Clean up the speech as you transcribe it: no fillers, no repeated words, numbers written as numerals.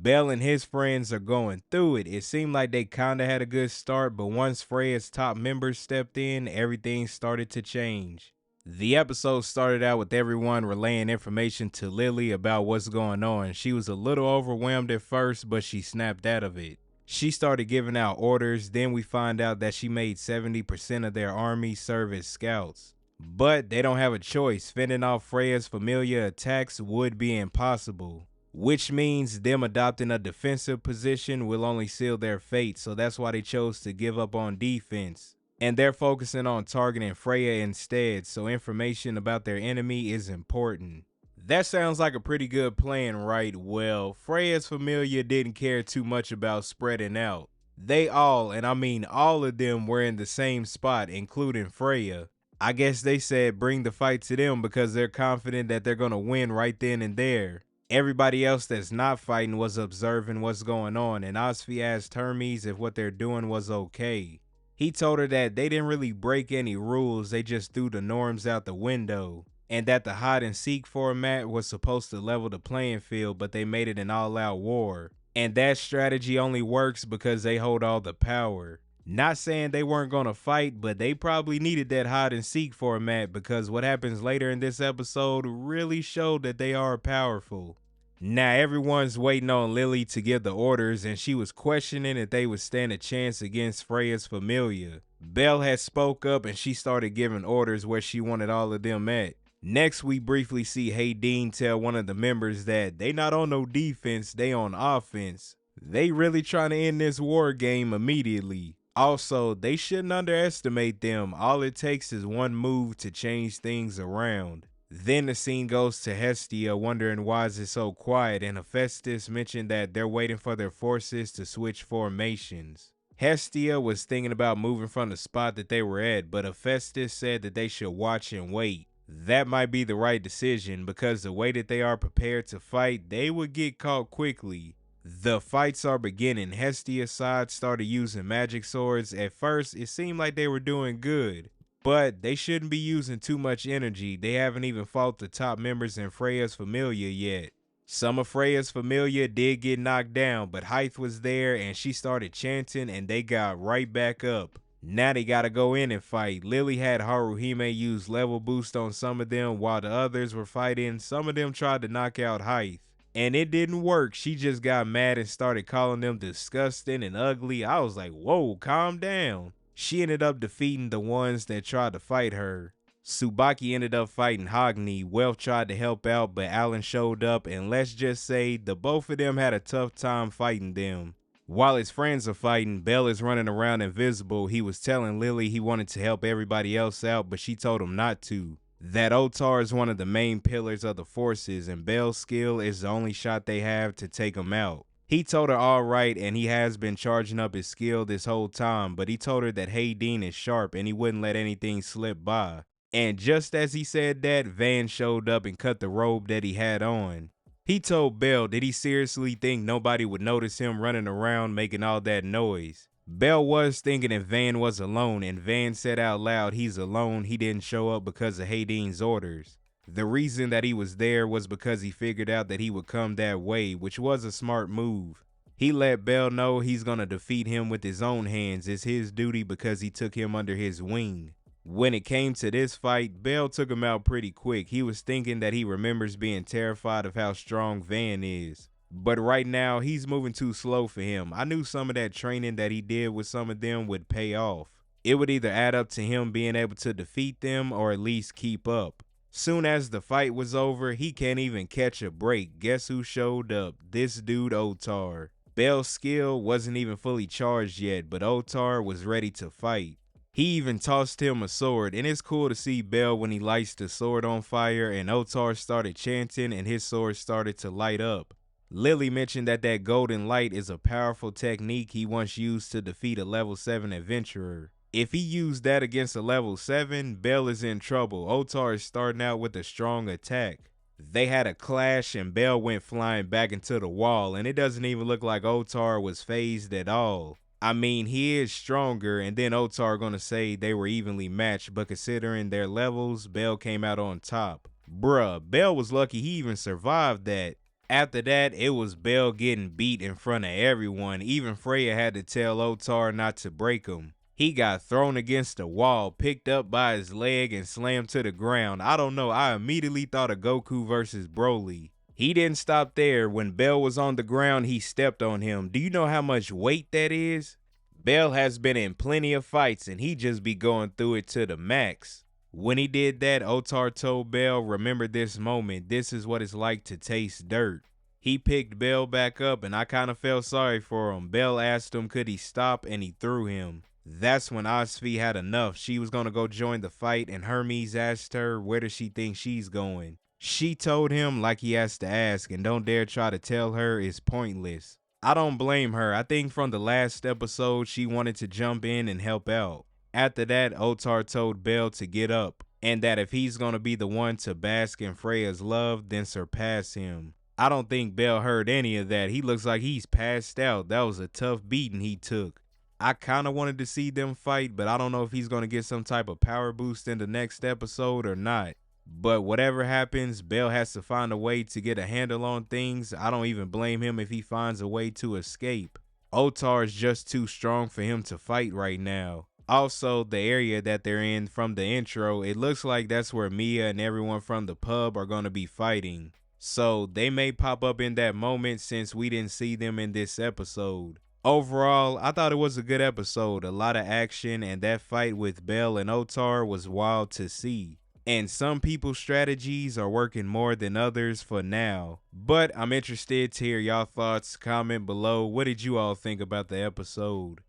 Bell and his friends are going through it. It seemed like they kinda had a good start, but once Freya's top members stepped in, everything started to change. The episode started out with everyone relaying information to Lily about what's going on. She was a little overwhelmed at first, but she snapped out of it. She started giving out orders, then we find out that she made 70% of their army serve as scouts. But they don't have a choice. Fending off Freyas Familia attacks would be impossible, which means them adopting a defensive position will only seal their fate, so that's why they chose to give up on defense. And they're focusing on targeting Freya instead, so information about their enemy is important. That sounds like a pretty good plan, right? Well, Freyas Familia didn't care too much about spreading out. They all, and I mean all of them, were in the same spot, including Freya. I guess they said bring the fight to them because they're confident that they're gonna win right then and there. Everybody else that's not fighting was observing what's going on, and Osfi asked Hermes if what they're doing was okay. He told her that they didn't really break any rules, they just threw the norms out the window, and that the hide and seek format was supposed to level the playing field, but they made it an all-out war. And that strategy only works because they hold all the power. Not saying they weren't gonna fight, but they probably needed that hide and seek format because what happens later in this episode really showed that they are powerful. Now everyone's waiting on Lily to give the orders, and she was questioning if they would stand a chance against Freyas Familia. Belle had spoke up and she started giving orders where she wanted all of them at. Next we briefly see Hayden tell one of the members that they not on no defense, they on offense. They really trying to end this war game immediately. Also, they shouldn't underestimate them. All it takes is one move to change things around. Then the scene goes to Hestia wondering why is it so quiet, and Hephaestus mentioned that they're waiting for their forces to switch formations. Hestia was thinking about moving from the spot that they were at, but Hephaestus said that they should watch and wait. That might be the right decision because the way that they are prepared to fight, they would get caught quickly. The fights are beginning. Hestia's side started using magic swords. At first, it seemed like they were doing good, but they shouldn't be using too much energy. They haven't even fought the top members in Freyas Familia yet. Some of Freyas Familia did get knocked down, but Hythe was there and she started chanting and they got right back up. Now they gotta go in and fight. Lily had Haruhime use level boost on some of them while the others were fighting. Some of them tried to knock out Hythe, and it didn't work. She just got mad and started calling them disgusting and ugly. I was like, whoa, calm down. She ended up defeating the ones that tried to fight her. Tsubaki ended up fighting Hogni. Wealth tried to help out, but Alan showed up, and let's just say the both of them had a tough time fighting them. While his friends are fighting, Bell is running around invisible. He was telling Lily he wanted to help everybody else out, but she told him not to. That Otar is one of the main pillars of the forces, and Bell's skill is the only shot they have to take him out. He told her all right, and he has been charging up his skill this whole time, but he told her that Hayden is sharp and he wouldn't let anything slip by. And just as he said that, Van showed up and cut the robe that he had on. He told Belle, did he seriously think nobody would notice him running around making all that noise? Belle was thinking if Van was alone, and Van said out loud he's alone. He didn't show up because of Hayden's orders. The reason that he was there was because he figured out that he would come that way, which was a smart move. He let Belle know he's gonna defeat him with his own hands. It's his duty because he took him under his wing. When it came to this fight, Belle took him out pretty quick. He was thinking that he remembers being terrified of how strong Van is. But right now, he's moving too slow for him. I knew some of that training that he did with some of them would pay off. It would either add up to him being able to defeat them or at least keep up. Soon as the fight was over, he can't even catch a break. Guess who showed up? This dude Otar. Belle's skill wasn't even fully charged yet, but Otar was ready to fight. He even tossed him a sword, and it's cool to see Belle when he lights the sword on fire, and Otar started chanting and his sword started to light up. Lily mentioned that that golden light is a powerful technique he once used to defeat a level 7 adventurer. If he used that against a level 7, Belle is in trouble. Otar is starting out with a strong attack. They had a clash and Belle went flying back into the wall, and it doesn't even look like Otar was phased at all. I mean, he is stronger, and then Otar gonna say they were evenly matched, but considering their levels, Belle came out on top. Bruh, Belle was lucky he even survived that. After that, it was Bell getting beat in front of everyone. Even Freya had to tell Otar not to break him. He got thrown against the wall, picked up by his leg, and slammed to the ground. I don't know, I immediately thought of Goku versus Broly. He didn't stop there. When Bell was on the ground, he stepped on him. Do you know how much weight that is? Bell has been in plenty of fights, and he just be going through it to the max. When he did that, Otar told Bell, remember this moment. This is what it's like to taste dirt. He picked Bell back up, and I kind of felt sorry for him. Bell asked him could he stop, and he threw him. That's when Osfi had enough. She was going to go join the fight, and Hermes asked her where does she think she's going. She told him like he has to ask, and don't dare try to tell her it's pointless. I don't blame her. I think from the last episode, she wanted to jump in and help out. After that, Otar told Bell to get up, and that if he's going to be the one to bask in Freya's love, then surpass him. I don't think Bell heard any of that. He looks like he's passed out. That was a tough beating he took. I kind of wanted to see them fight, but I don't know if he's going to get some type of power boost in the next episode or not. But whatever happens, Bell has to find a way to get a handle on things. I don't even blame him if he finds a way to escape. Otar is just too strong for him to fight right now. Also, the area that they're in from the intro, it looks like that's where Mia and everyone from the pub are going to be fighting. So they may pop up in that moment since we didn't see them in this episode. Overall, I thought it was a good episode. A lot of action, and that fight with Bell and Otar was wild to see. And some people's strategies are working more than others for now. But I'm interested to hear y'all thoughts. Comment below. What did you all think about the episode?